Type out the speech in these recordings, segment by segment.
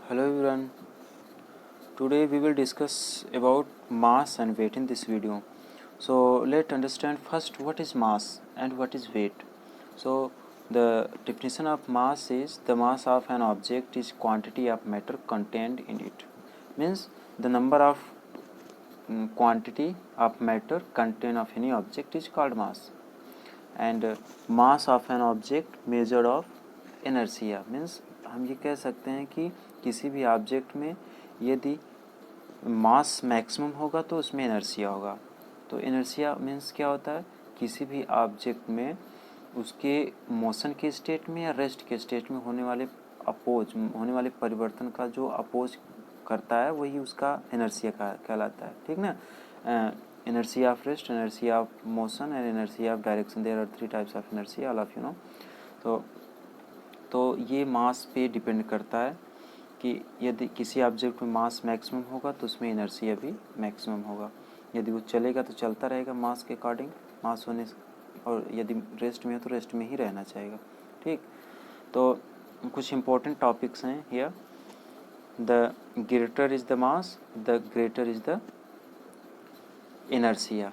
Hello everyone. Today we will discuss about mass and weight in this video. So let's understand first what is mass and what is weight. So the definition of mass is the mass of an object is quantity of matter contained in it. Means the number of quantity of matter contained of any object is called mass. And mass of an object measured of inertia means हम ये कह सकते हैं कि किसी भी object में यदि मास मैक्सिमम होगा तो उसमें इनर्शिया होगा। तो इनर्शिया मीन्स क्या होता है, किसी भी ऑब्जेक्ट में उसके मोशन के स्टेट में या रेस्ट के स्टेट में होने वाले परिवर्तन का जो अपोज करता है वही उसका इनर्शिया कहलाता है। ठीक ना। Inertia of rest, inertia of motion and inertia of direction, there are 3 types of inertia, all of you know. तो ये मास पे डिपेंड करता है कि यदि किसी ऑब्जेक्ट में मास मैक्सिमम होगा तो उसमें इनर्शिया भी मैक्सिमम होगा। यदि वो चलेगा तो चलता रहेगा मास के अकॉर्डिंग, मास होने से, और यदि रेस्ट में है तो रेस्ट में ही रहना चाहेगा। ठीक। तो कुछ इंपॉर्टेंट टॉपिक्स हैं here. The greater is the mass, the greater is the inertia.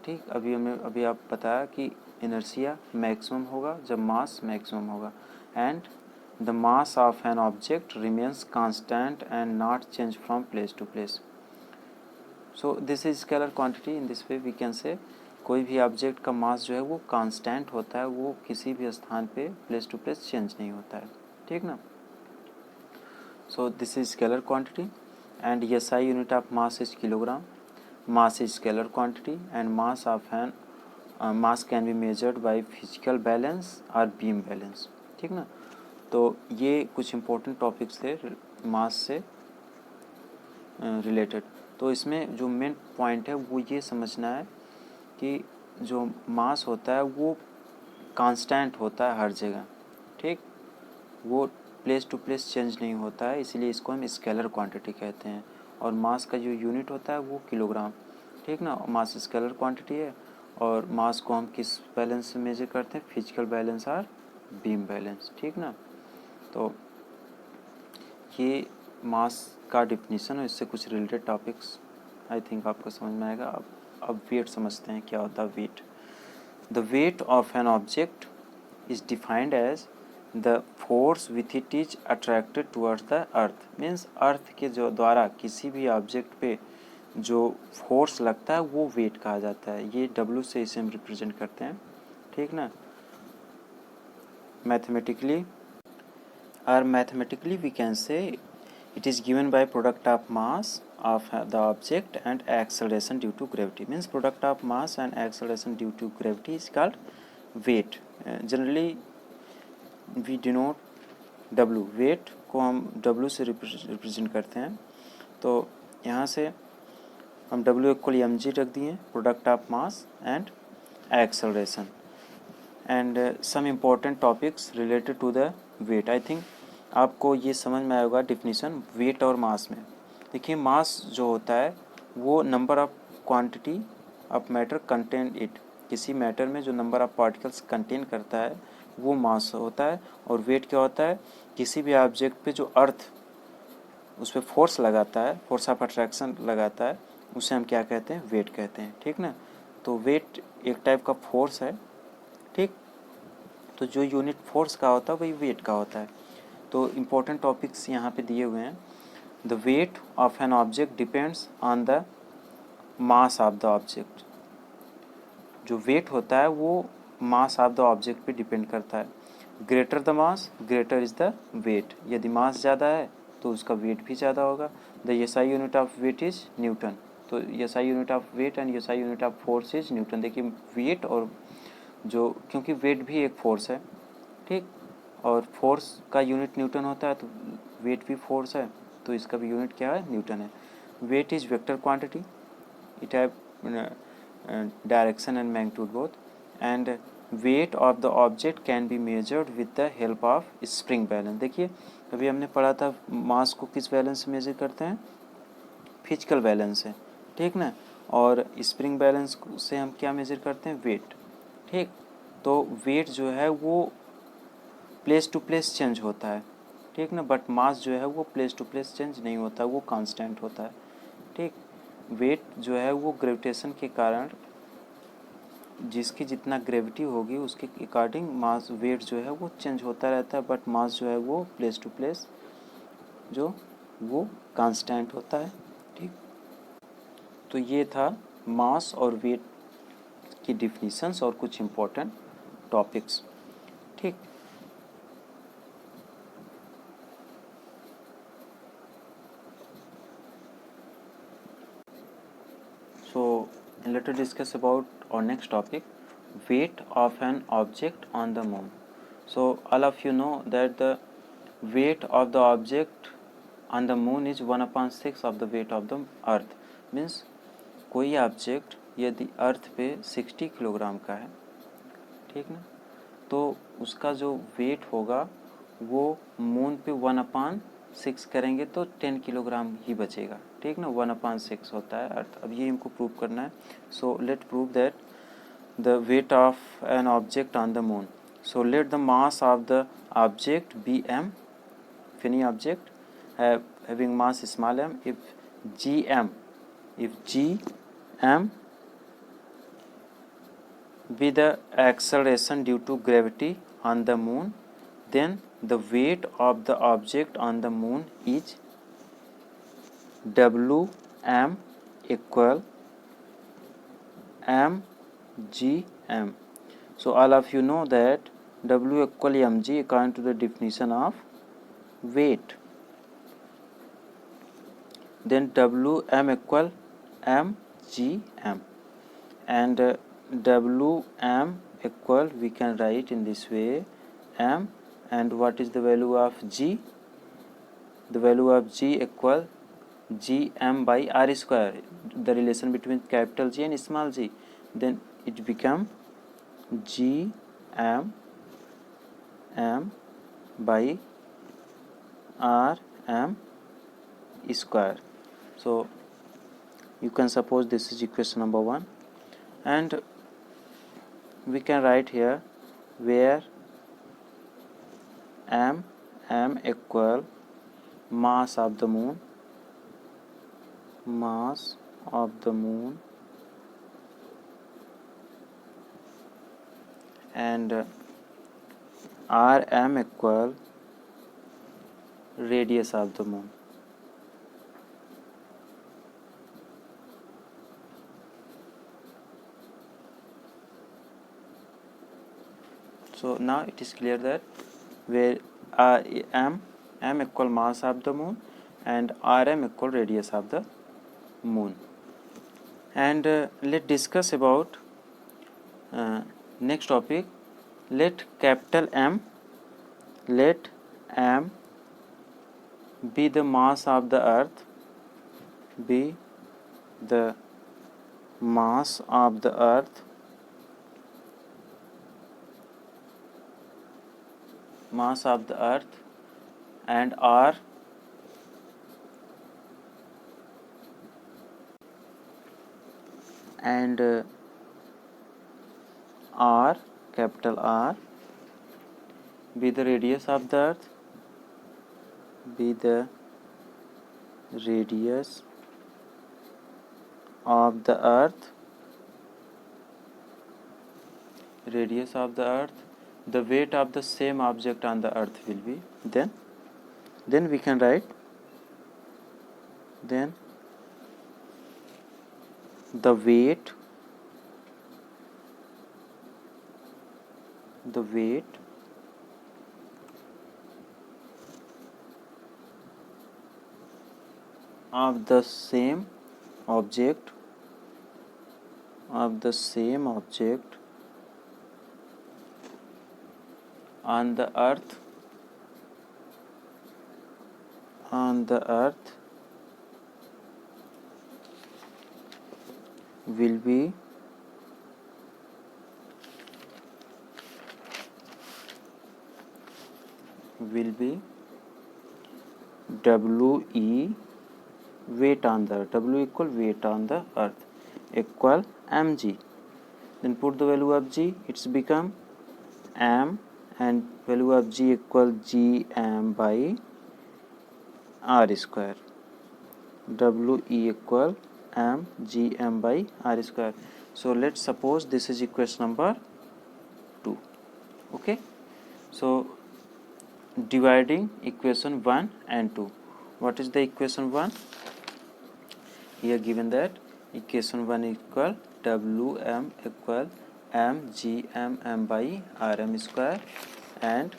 ठीक। अभी आप बताया कि इनर्शिया मैक्सिमम होगा जब मास मैक्सिमम होगा। And the mass of an object remains constant and not change from place to place. So this is scalar quantity. In this way we can say कोई भी ऑब्जेक्ट का मास जो है वो constant होता है, वो किसी भी स्थान पे प्लेस टू प्लेस चेंज नहीं होता है। ठीक ना। सो this is scalar quantity and SI unit of mass is kilogram. Mass is scalar quantity and mass can be measured by physical balance or beam balance। ठीक ना। तो ये कुछ इम्पोर्टेंट टॉपिक्स थे मास से रिलेटेड। तो इसमें जो मेन पॉइंट है वो ये समझना है कि जो मास होता है वो कांस्टेंट होता है हर जगह। ठीक। वो प्लेस टू प्लेस चेंज नहीं होता है, इसीलिए इसको हम स्केलर क्वांटिटी कहते हैं। और मास का जो यूनिट होता है वो किलोग्राम। ठीक ना। मास स्केलर क्वांटिटी है और मास को हम किस बैलेंस से मेजर करते हैं, फिजिकल बैलेंस और बीम बैलेंस। ठीक ना। तो ये मास का डिफिनीशन और इससे कुछ रिलेटेड टॉपिक्स आई थिंक आपको समझ में आएगा। अब वेट समझते हैं क्या होता है weight. The weight of an object is defined as the force with it is attracted towards the earth. Means earth के जो द्वारा किसी भी ऑब्जेक्ट पे जो फोर्स लगता है वो वेट कहा जाता है। ये W से इसे हम रिप्रेजेंट करते हैं। ठीक ना। Mathematically we can say it is given by product of mass of the object and acceleration due to gravity. Means product of mass and acceleration due to gravity is called weight. Generally we denote W, weight को हम W से represent करते हैं। तो यहाँ से हम W equal mg रख दिए, product of mass and acceleration. And some important topics related to the weight. I think आपको ये समझ में आएगा डिफिनीशन वेट और मास में। देखिए मास जो होता है वो number of quantity of matter contain it. किसी मैटर में जो नंबर ऑफ पार्टिकल्स कंटेन करता है वो मास होता है। और वेट क्या होता है, किसी भी ऑब्जेक्ट पे जो अर्थ उस पर फोर्स लगाता है, फोर्स ऑफ अट्रैक्शन लगाता है, उसे हम क्या कहते हैं, वेट कहते हैं। ठीक ना। तो वेट एक टाइप का फोर्स है। ठीक। तो जो यूनिट फोर्स का होता है वही वेट का होता है। तो इम्पोर्टेंट टॉपिक्स यहाँ पे दिए हुए हैं। The weight of an object depends on the mass of the object. जो वेट होता है वो मास ऑफ द ऑब्जेक्ट पे डिपेंड करता है। Greater the mass greater is the weight. यदि मास ज़्यादा है तो उसका वेट भी ज़्यादा होगा। The SI unit of weight is newton. तो SI unit of weight and SI unit of force is newton. देखिए वेट और जो, क्योंकि वेट भी एक फोर्स है। ठीक। और फोर्स का यूनिट न्यूटन होता है तो वेट भी फोर्स है, तो इसका भी यूनिट क्या है, न्यूटन है। Weight is vector quantity, it have direction and magnitude both. And weight of the object can be measured with the help of spring balance. देखिए अभी हमने पढ़ा था मास को किस बैलेंस से मेजर करते हैं, फिजिकल बैलेंस से। ठीक ना। और स्प्रिंग बैलेंस से हम क्या मेजर करते हैं, वेट। ठीक। तो वेट जो है वो प्लेस टू प्लेस चेंज होता है। ठीक ना, बट मास जो है वो प्लेस टू प्लेस चेंज नहीं होता, वो कांस्टेंट होता है। ठीक, वेट जो है वो ग्रेविटेशन के कारण जिसकी जितना ग्रेविटी होगी उसके अकॉर्डिंग मास वेट जो है वो चेंज होता रहता है, बट मास जो है वो प्लेस टू प्लेस जो वो कांस्टेंट होता है। ठीक, तो ये था मास और वेट की डिफिनीशंस और कुछ इम्पोर्टेंट टॉपिक्स। ठीक, so let us discuss about our next topic, weight of an object on the moon. So all of you know that the weight of the object on the moon is 1/6 of the weight of the earth. Means कोई object यदि अर्थ पे 60 kilogram का है, ठीक ना, तो उसका जो वेट होगा वो मून पे 1/6 करेंगे तो 10 किलोग्राम ही बचेगा। ठीक ना, 1/6 होता है अर्थ। अब ये हमको प्रूव करना है। So let prove that the weight of an object on the moon. So let the mass of the object be M, if any object having mass small m, if gm be the acceleration due to gravity on the moon, then the weight of the object on the moon is Wm equal mgm. So all of you know that W equal mg according to the definition of weight. Then Wm equal mgm, and Wm equal we can write in this way m, and what is the value of g? The value of g equal gm by r square, the relation between capital G and small g. Then it become gm m by rm square. So you can suppose this is equation number 1, and we can write here where m equal mass of the moon, and rm equal radius of the moon. So now it is clear that where m equal mass of the moon and rm equal radius of the moon. And let's discuss about next topic. Let capital M, let m be the mass of the earth, be the mass of the earth, and r capital R be the radius of the earth, be the radius of the earth, the weight of the same object on the earth will be, then we can write, then the weight of the same object on the earth will be WE weight on the earth, W equal weight on the earth equal mg. Then put the value of g, it's become m and value of g equal gm by r square. W e equal m gm by r square. So let's suppose this is equation number 2. Okay, so dividing equation 1 and 2. What is the equation 1? Here given that equation 1 equal Wm equal mgmm by rm square and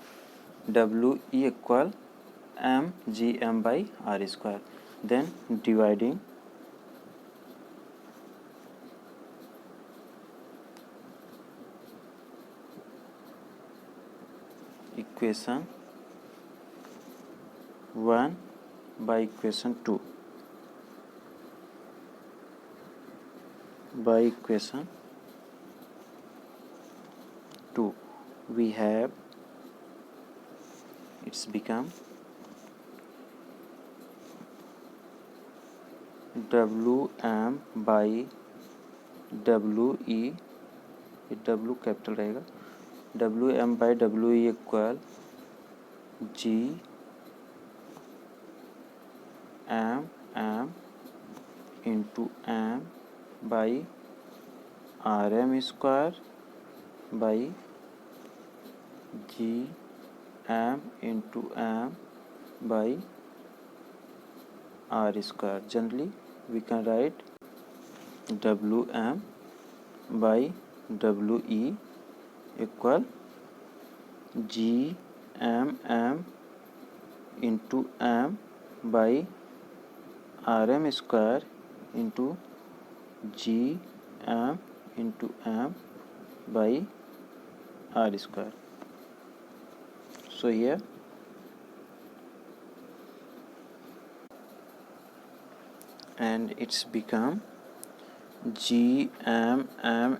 We equal mgm by r square. Then dividing equation 1 by equation 2 by equation 2 we have it's become Wm by We, W capital रहेगा, Wm by We equal G m into m by Rm square by G m into m by r square. Generally we can write Wm by We equal G m into m by Rm square into G m into m by r square. So here and it's become G m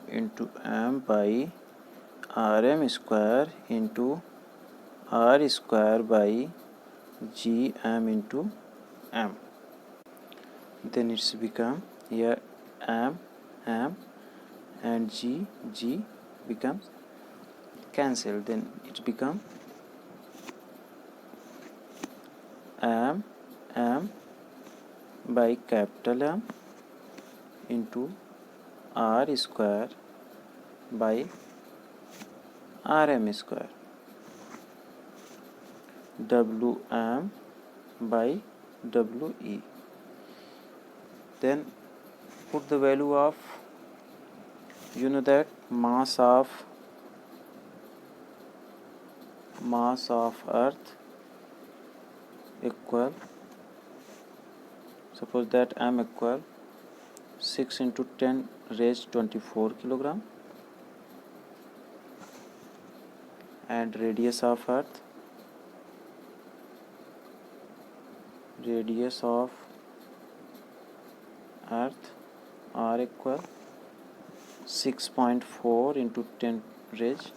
into m by Rm square into r square by G m into m. Then it's become here m and g becomes cancelled. Then it's become m by capital M into r square by Rm square. Wm by We. Then put the value of, you know that mass of earth equal, suppose that m equal 6 into 10 raised 24 kilogram and radius of earth r equal 6.4 into 10 raised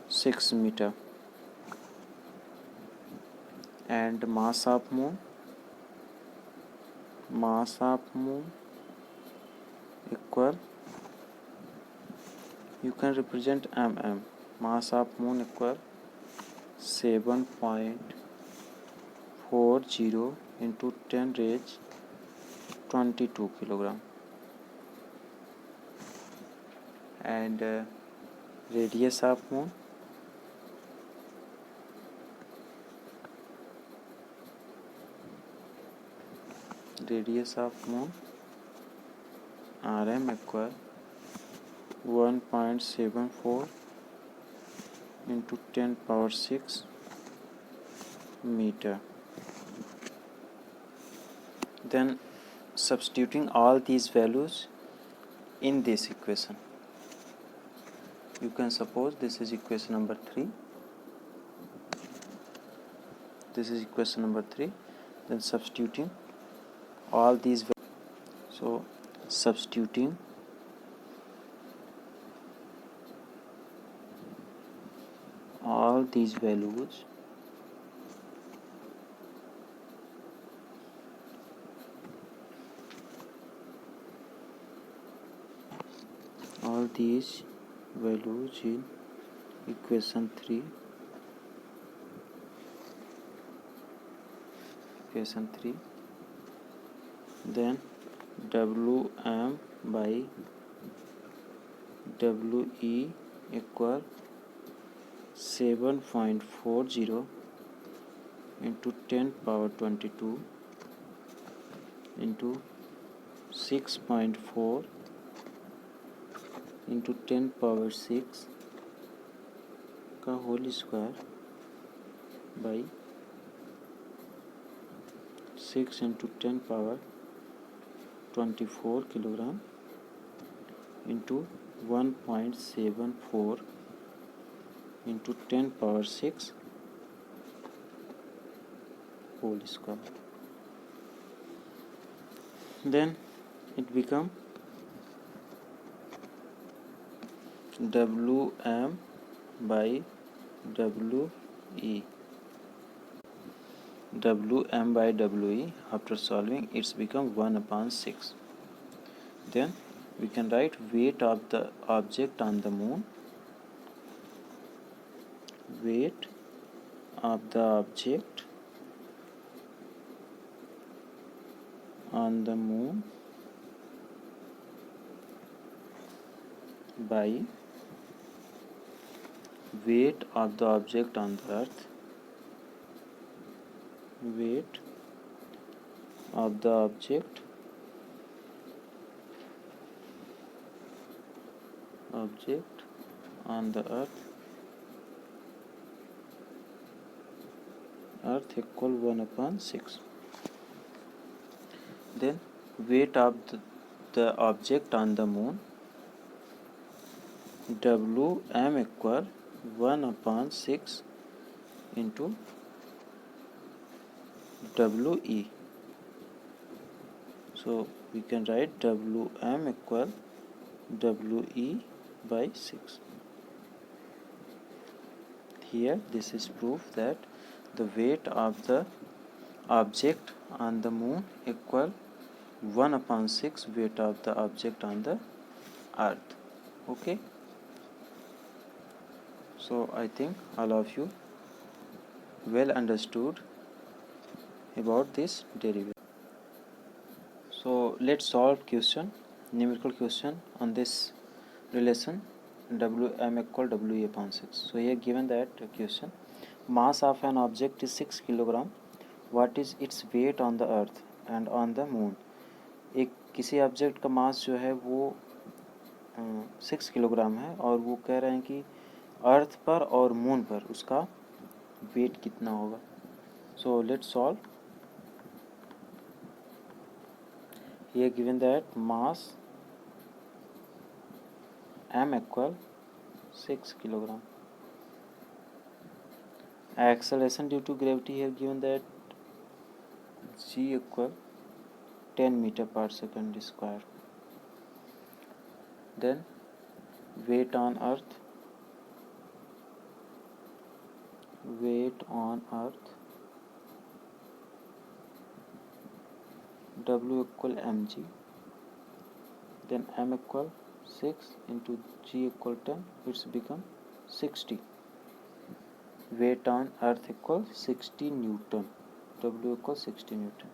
6 meter and mass of moon equal, you can represent mass of moon equal 7.40 into 10 raised 22 kilogram and radius of moon Rm equal 1.74 into 10 power 6 meter. Then substituting all these values in this equation, you can suppose this is equation number 3. Then substituting all these values. So substituting all these values in equation 3, then Wm by We equal 7.40 into 10 power 22 into 6.4 into 10 power 6 का whole square by 6 into 10 power 24 kilogram into 1.74 into 10 power 6 whole square. Then it become Wm by We. Wm by We, after solving, it's become 1/6. Then we can write weight of the object on the moon. Weight of the object on the moon by weight of the object on the earth. Weight of the object on the earth equal 1/6. Then weight of the object on the moon, Wm equal 1/6 into We. So we can write Wm equal We by 6. Here this is proof that the weight of the object on the moon equal 1/6 weight of the object on the earth. Okay, so I think all of you well understood about this derivation. So let's solve numerical question on this relation Wm equal We/6. So here given that question, mass of an object is 6 kilogram. What is its weight on the earth and on the moon? एक किसी object का मास जो है वो 6 kilogram है और वो कह रहे हैं कि अर्थ पर और मून पर उसका वेट कितना होगा. So let's solve. Here given that mass m equal 6 kilogram. Acceleration due to gravity, here given that g equal 10 meter per second square. Then weight on earth W equal mg. Then m equal 6 into g equal 10, it's become 60. Weight on earth equal 60 Newton. W equal 60 Newton.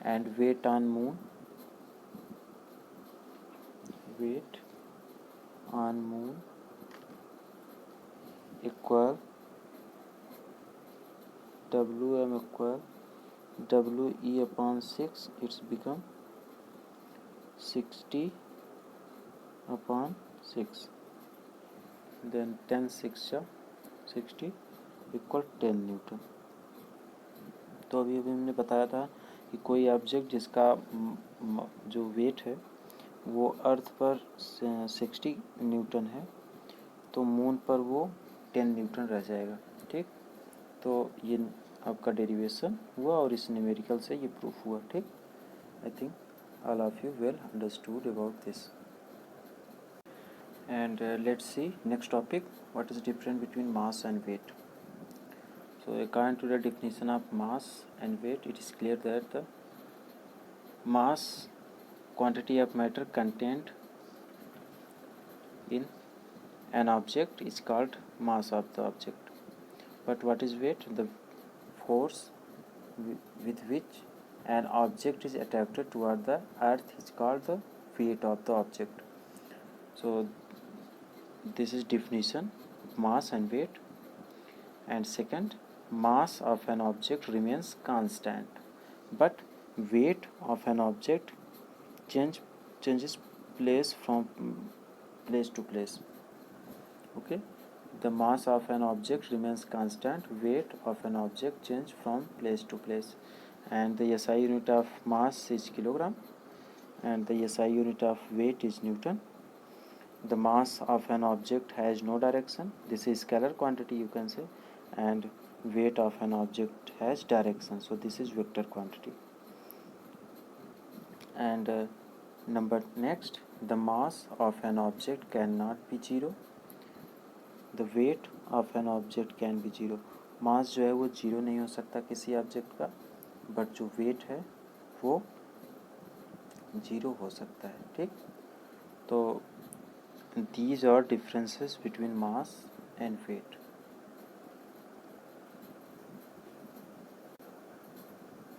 And weight on moon equal Wm equal We upon 6, it's become 60/6. Then 10 6 60 equal 10 Newton. तो अभी हमने बताया था कि कोई object जिसका जो wait है वो अर्थ पर 60 न्यूटन है तो मून पर वो 10 न्यूटन रह जाएगा. ठीक, तो ये आपका डेरिवेशन हुआ और इस न्यूमेरिकल से ये प्रूफ हुआ. ठीक, I think all of you well understood about this. And let's see next topic, what is the difference between mass and weight. So according to the definition of mass and weight, it is clear that the mass, quantity of matter contained in an object, is called mass of the object. But what is weight? The force with which an object is attracted toward the earth is called the weight of the object. So this is definition of mass and weight. And second, mass of an object remains constant, but weight of an object changes place from place to place. Okay, the mass of an object remains constant, weight of an object change from place to place. And the SI unit of mass is kilogram, and the SI unit of weight is Newton. The mass of an object has no direction. This is scalar quantity, you can say. And weight of an object has direction, so this is vector quantity. And next, the mass of an object cannot be zero. The weight of an object can be zero. मास जो है वो zero नहीं हो सकता किसी object का, but जो wait है वो जीरो हो सकता है. ठीक, तो these are differences between mass and weight.